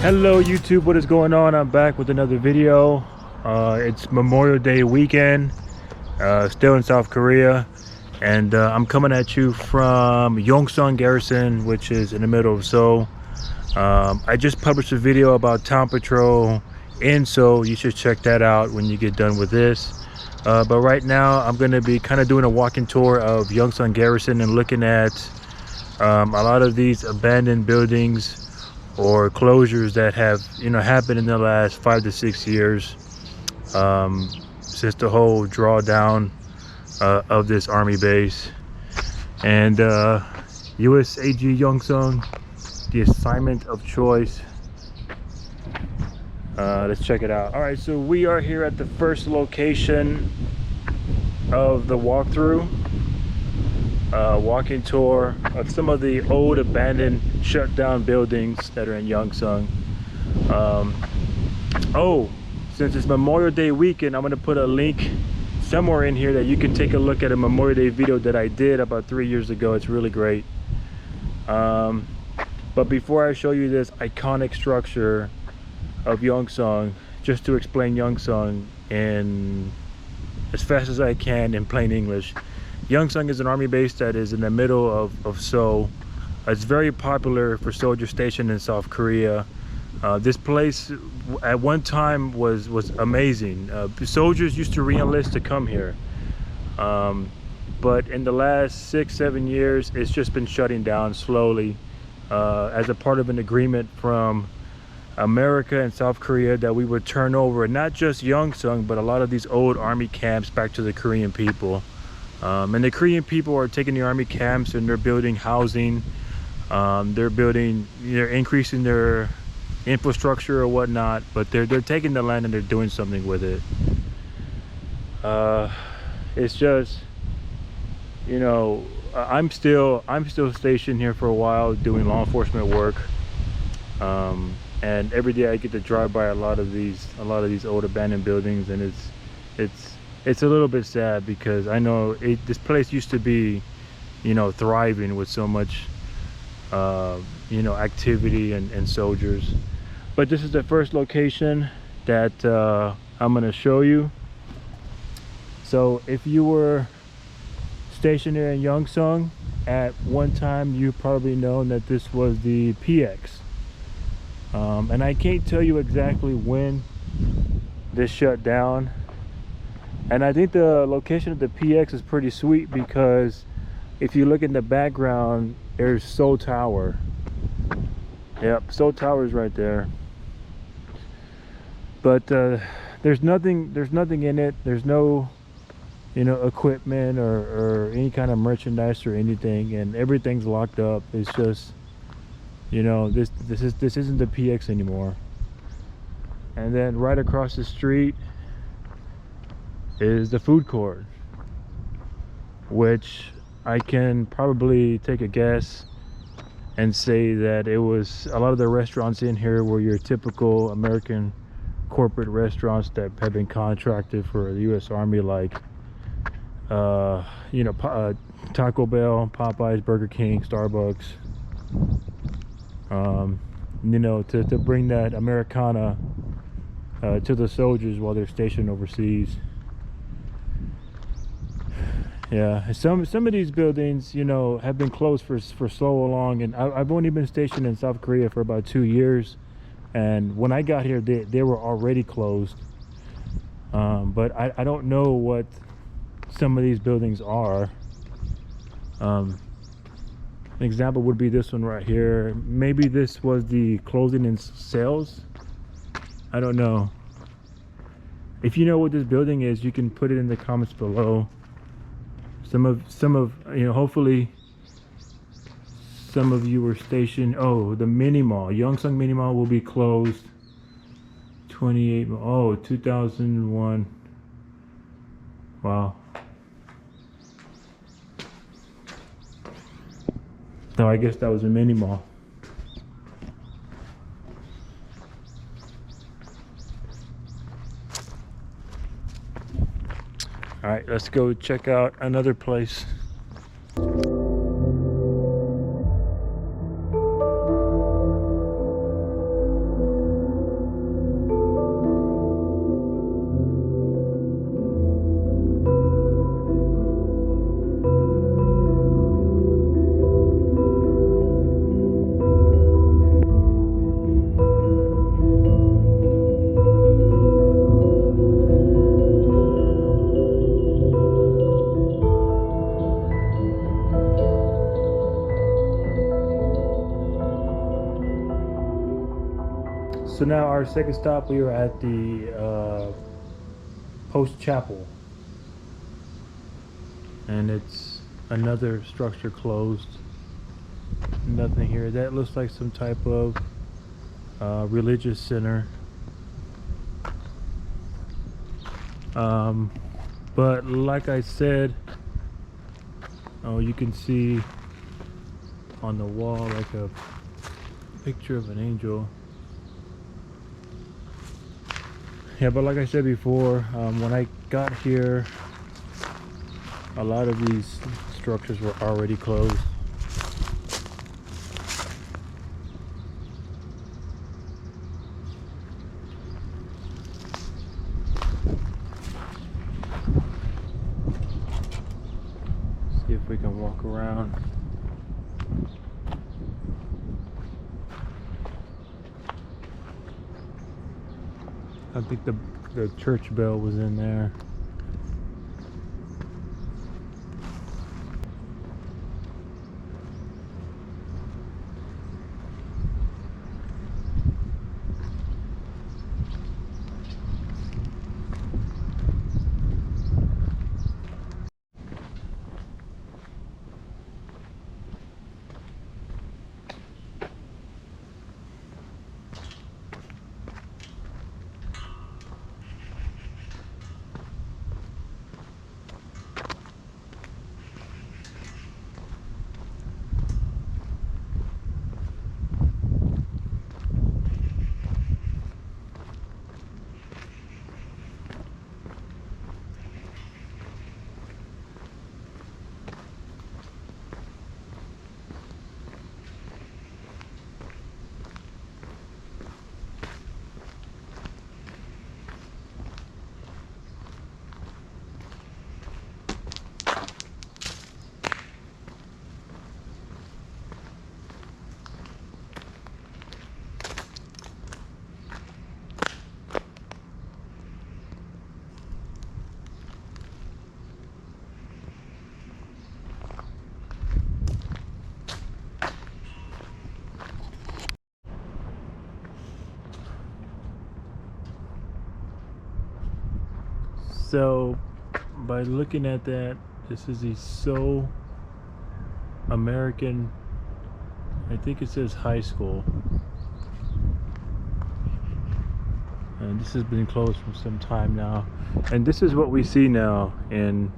Hello YouTube, what is going on? I'm back with another video. It's Memorial Day weekend, still in South Korea, and I'm coming at you from Yongsan Garrison, which is in the middle of Seoul. I just published a video about town patrol in Seoul. You should check that out when you get done with this. But right now I'm going to be kind of doing a walking tour of Yongsan Garrison and looking at a lot of these abandoned buildings or closures that have happened in the last 5 to 6 years, since the whole drawdown of this army base. And U.S AG Yongsan, the assignment of choice. Let's check it out. All right, so we are here at the first location of the walkthrough. Walking tour of some of the old abandoned shut down buildings that are in Yongsan. Oh, since it's Memorial Day weekend, I'm going to put a link somewhere in here that you can take a look at a Memorial Day video that I did about 3 years ago. It's really great. But before I show you this iconic structure of Yongsan, just to explain Yongsan in as fast as I can in plain English. Yongsan is an army base that is in the middle of Seoul. It's very popular for soldiers stationed in South Korea. This place at one time was amazing. Soldiers used to re-enlist to come here. But in the last 6-7 years, it's just been shutting down slowly as a part of an agreement from America and South Korea that we would turn over not just Yongsan, but a lot of these old army camps back to the Korean people. And the Korean people are taking the army camps and they're building housing. They're increasing their infrastructure or whatnot, but they're taking the land and they're doing something with it. It's just, I'm still stationed here for a while doing law enforcement work. And every day I get to drive by a lot of these old abandoned buildings, and it's a little bit sad because I know this place used to be, thriving with so much, activity and soldiers. But this is the first location that I'm going to show you. So if you were stationed here in Yongsan at one time, you probably know that this was the PX. And I can't tell you exactly when this shut down. And I think the location of the PX is pretty sweet because if you look in the background, there's Seoul Tower. Yep, Seoul Tower is right there. But there's nothing in it. There's no, equipment or any kind of merchandise or anything, and everything's locked up. It's just, this isn't the PX anymore. And then right across the street is the food court, which I can probably take a guess and say that it was a lot of the restaurants in here were your typical American corporate restaurants that have been contracted for the U.S. Army, like Taco Bell, Popeyes, Burger King, Starbucks, to bring that Americana to the soldiers while they're stationed overseas. Yeah, some of these buildings, have been closed for so long, and I've only been stationed in South Korea for about 2 years, and when I got here, they were already closed. But I don't know what some of these buildings are. An example would be this one right here. Maybe this was the clothing and sales. I don't know. If you know what this building is, you can put it in the comments below. Some of hopefully some of you were stationed. Oh, the mini mall, Yongsan mini mall will be closed 2001. Wow. So I guess that was a mini mall. All right, let's go check out another place. So now our second stop, we were at the Post Chapel, and it's another structure closed. Nothing here. That looks like some type of religious center. But like I said, oh, you can see on the wall like a picture of an angel. Yeah, but like I said before, when I got here, a lot of these structures were already closed. See if we can walk around. I think the church bell was in there. So by looking at that, this is the So American, I think it says high school, and this has been closed for some time now. And this is what we see now in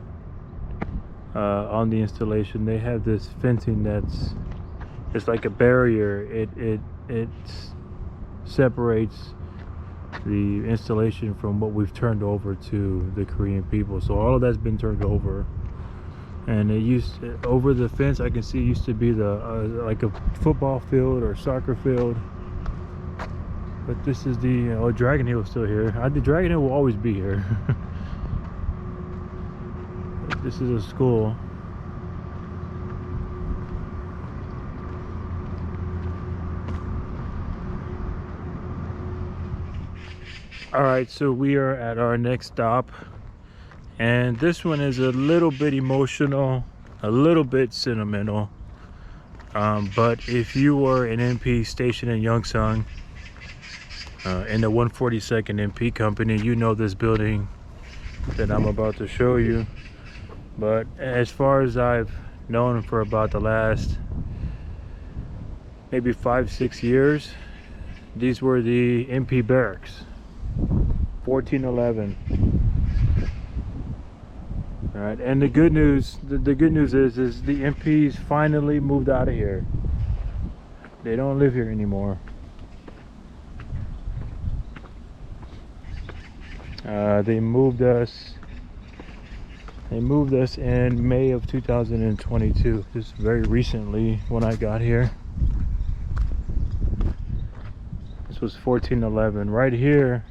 on the installation. They have this fencing that's, it's like a barrier. It separates the installation from what we've turned over to the Korean people. So all of that's been turned over, and it used to, over the fence I can see, used to be the like a football field or soccer field. But this is the Dragon Hill is still here. The Dragon Hill will always be here. This is a school. Alright, so we are at our next stop, and this one is a little bit emotional, a little bit sentimental, but if you were an MP stationed in Yongsan, in the 142nd MP company, you know this building that I'm about to show you. But as far as I've known for about the last maybe 5-6 years, these were the MP Barracks. 1411. All right, and the good news, the good news is the MPs finally moved out of here. They don't live here anymore. They moved us in May of 2022, just very recently when I got here. This was 1411. Right here,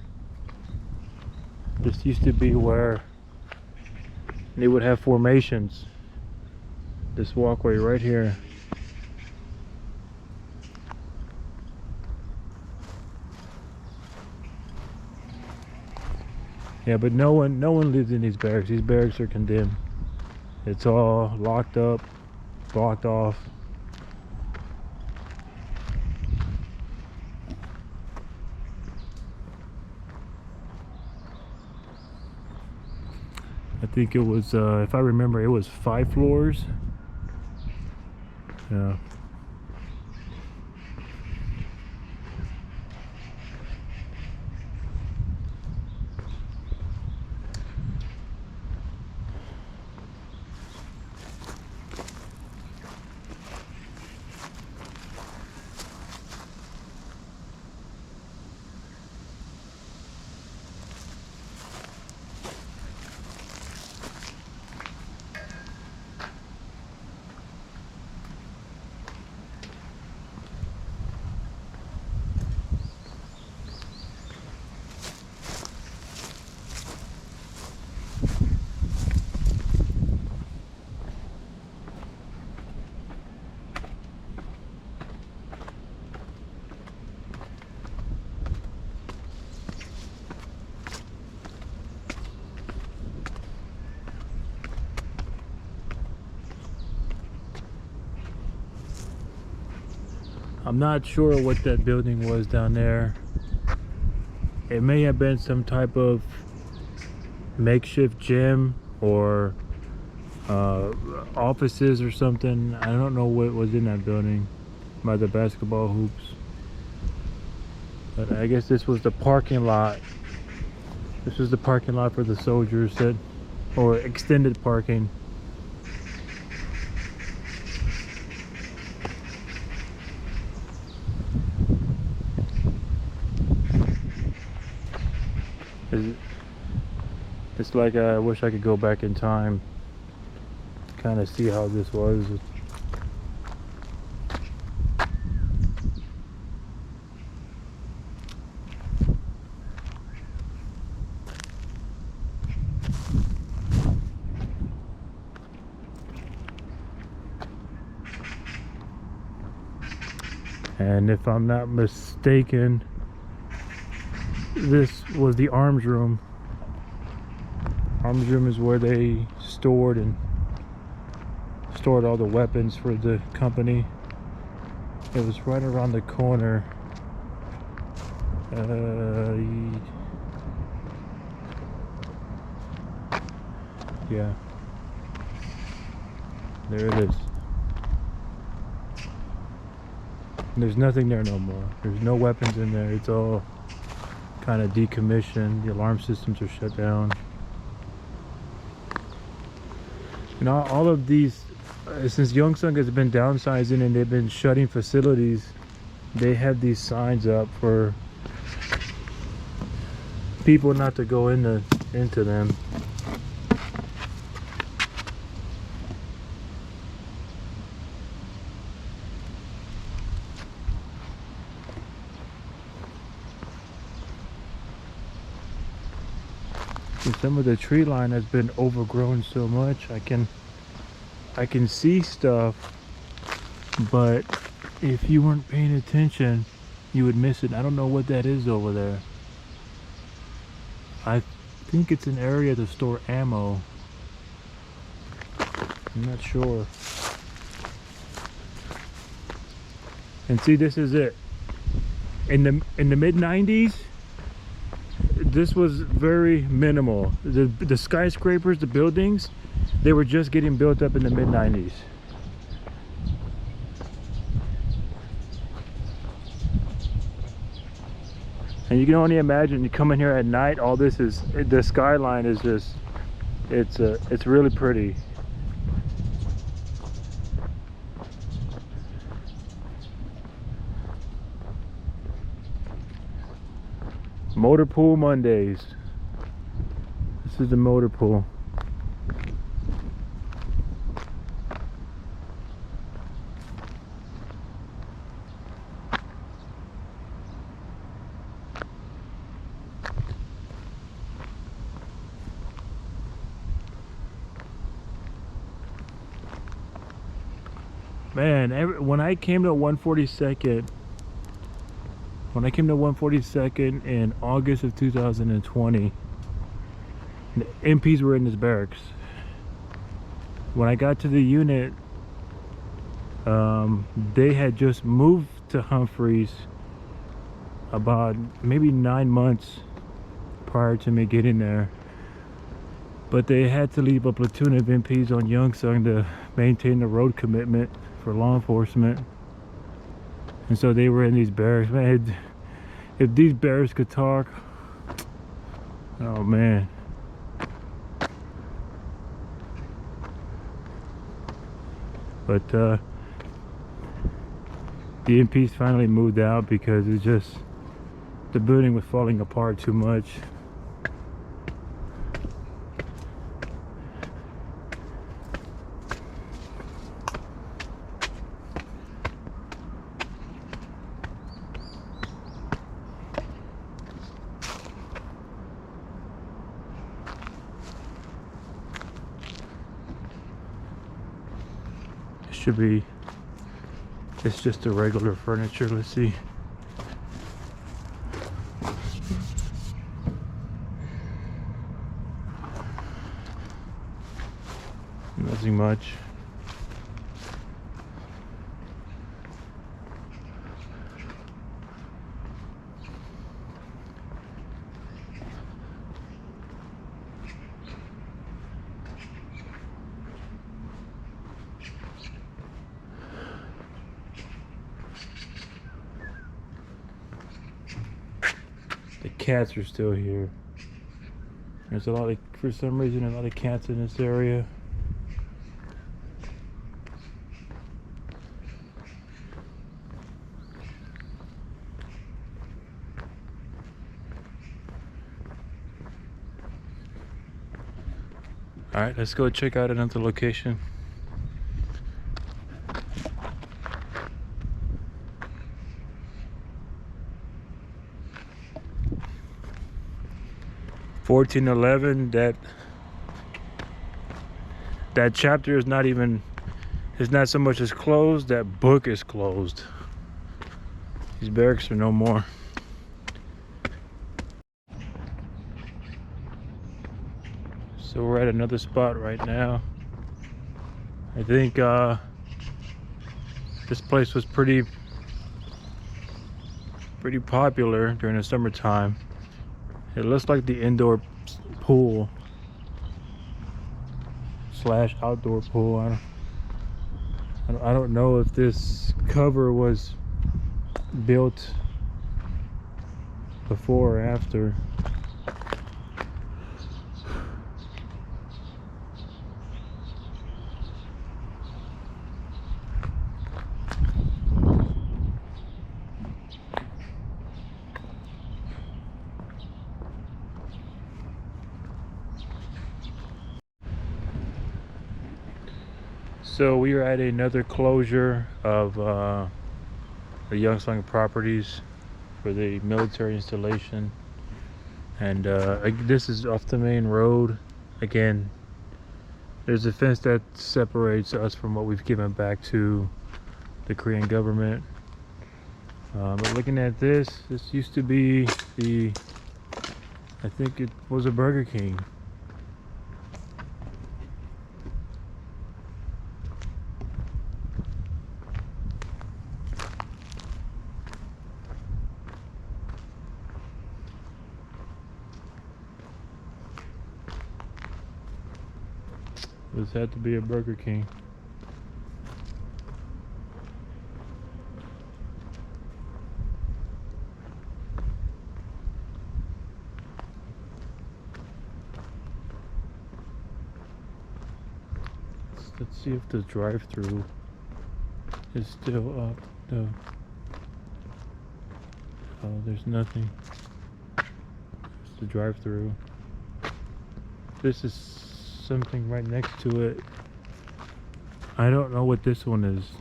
this used to be where they would have formations. This walkway right here. Yeah, but no one lives in these barracks. These barracks are condemned. It's all locked up, blocked off. I think it was, if I remember, it was 5 floors. Yeah. I'm not sure what that building was down there. It may have been some type of makeshift gym or offices or something. I don't know what was in that building by the basketball hoops. But I guess this was the parking lot. This was the parking lot for the soldiers, that, or extended parking. It's like I wish I could go back in time, kind of see how this was. And if I'm not mistaken, this was the arms room. Arms room is where they stored all the weapons for the company. It was right around the corner. Yeah, there it is. There's nothing there no more. There's no weapons in there. It's all kind of decommissioned. The alarm systems are shut down. And all of these, since Yongsan has been downsizing and they've been shutting facilities, they have these signs up for people not to go into them. And some of the tree line has been overgrown so much, I can see stuff, but if you weren't paying attention, you would miss it. I don't know what that is over there. I think it's an area to store ammo. I'm not sure. And see, this is it. In the mid-90s, this was very minimal. The skyscrapers, the buildings, they were just getting built up in the mid-90s. And you can only imagine, you come in here at night, all this is, the skyline is just, it's really pretty. Motor pool Mondays. This is the motor pool. Man, when I came to 142nd, in August of 2020, the MPs were in this barracks. When I got to the unit, they had just moved to Humphreys about maybe 9 months prior to me getting there. but they had to leave a platoon of MPs on Yongsan to maintain the road commitment for law enforcement. And so they were in these barracks. Man, if these barracks could talk, oh man. But the MPs finally moved out because it's just, the building was falling apart too much. Should be, it's just a regular furniture. Let's see. Nothing much. The cats are still here. There's a lot of, for some reason, a lot of cats in this area. Alright, let's go check out another location. (1411). That chapter is not even, it's not so much as closed, that book is closed. These barracks are no more. So we're at another spot right now. I think this place was pretty popular during the summertime. It looks like the indoor pool slash outdoor pool. I don't know if this cover was built before or after. So we are at another closure of the Yongsan properties for the military installation, and this is off the main road. Again, there's a fence that separates us from what we've given back to the Korean government. But looking at this used to be I think it was a Burger King. This had to be a Burger King. Let's see if the drive-through is still up. No. Oh, there's nothing. It's the drive-through. This is something right next to it. I don't know what this one is.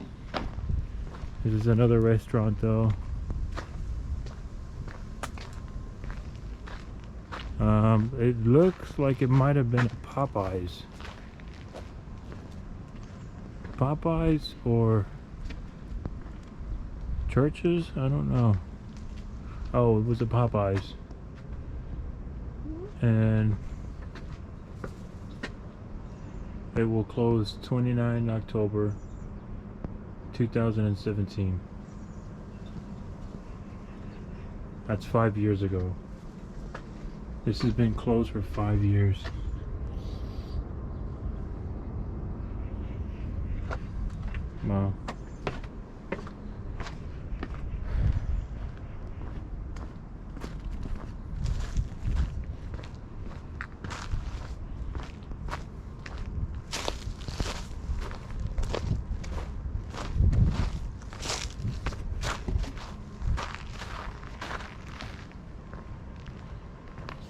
This is another restaurant though. It looks like it might have been a Popeyes. Popeyes or Churches? I don't know. Oh, it was a Popeyes. And it will close 29 October 2017. That's 5 years ago. This has been closed for 5 years. Wow.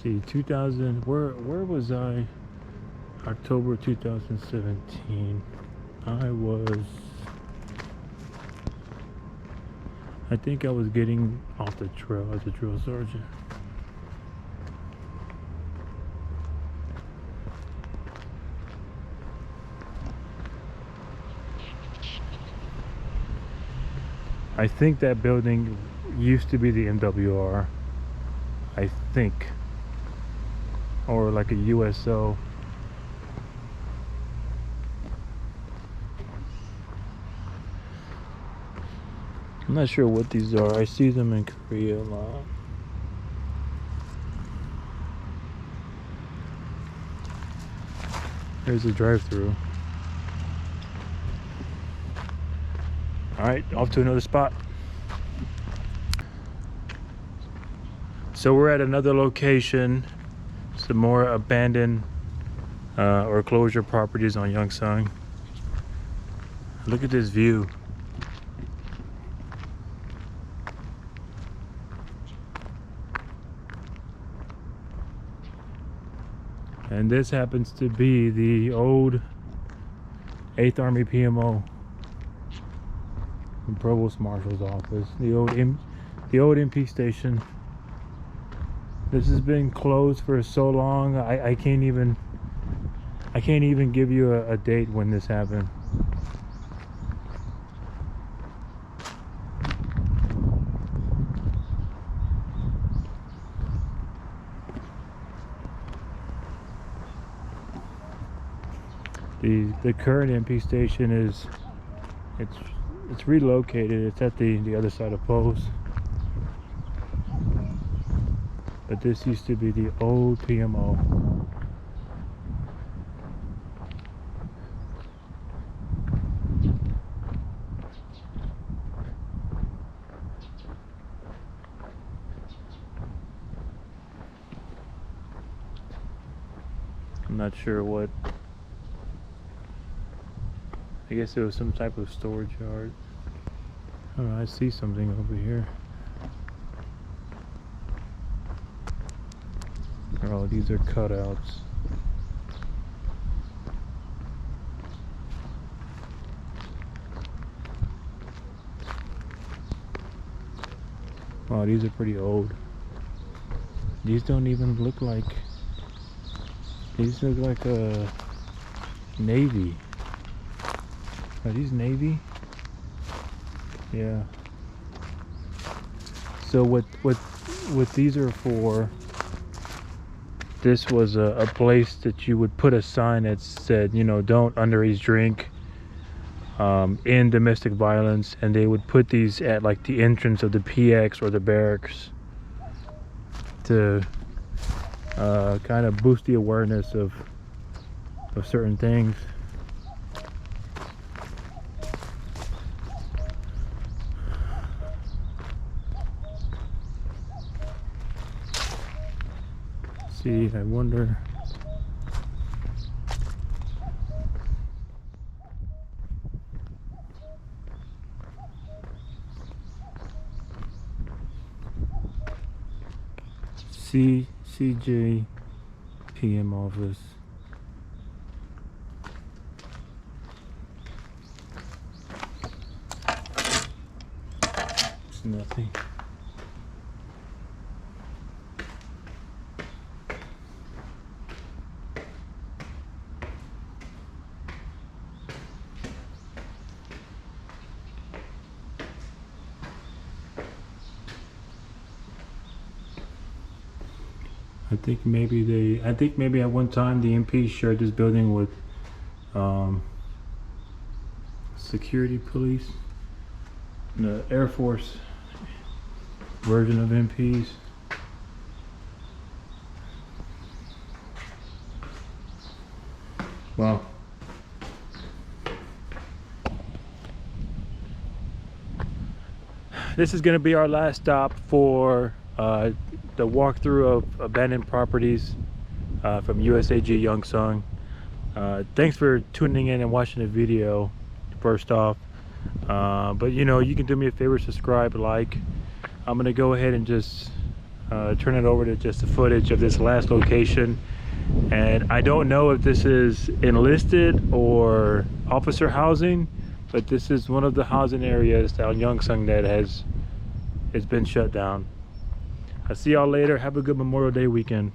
See, 2000, where was I? October 2017. I think I was getting off the trail as a drill sergeant. I think that building used to be the MWR. I think. Or like a USO. I'm not sure what these are. I see them in Korea a lot. There's a drive-through. Alright, off to another spot. So we're at another location. Some more abandoned or closure properties on Yongsan. Look at this view. And this happens to be the old 8th Army PMO, the Provost Marshal's office, the old MP station. This has been closed for so long. I can't even give you a date when this happened. The current MP station is it's relocated. It's at the other side of post. But this used to be the old PMO. I'm not sure what. I guess it was some type of storage yard. I don't know, I see something over here. Oh, these are cutouts. Wow, these are pretty old. These don't even look like. These look like a Navy. Are these Navy? Yeah. So what these are for? This was a place that you would put a sign that said, you know, don't underage drink, in domestic violence, and they would put these at like the entrance of the PX or the barracks to kind of boost the awareness of certain things. See, I wonder. CJ PM office. It's nothing. I think maybe at one time the MP shared this building with security police, the Air Force version of MPs. Wow. this is going to be our last stop for the walkthrough of abandoned properties from USAG Yongsan. Thanks for tuning in and watching the video first off. But you know, you can do me a favor, subscribe, like. I'm going to go ahead and just turn it over to just the footage of this last location. And I don't know if this is enlisted or officer housing, but this is one of the housing areas down Yongsan that has been shut down. I'll see y'all later. Have a good Memorial Day weekend.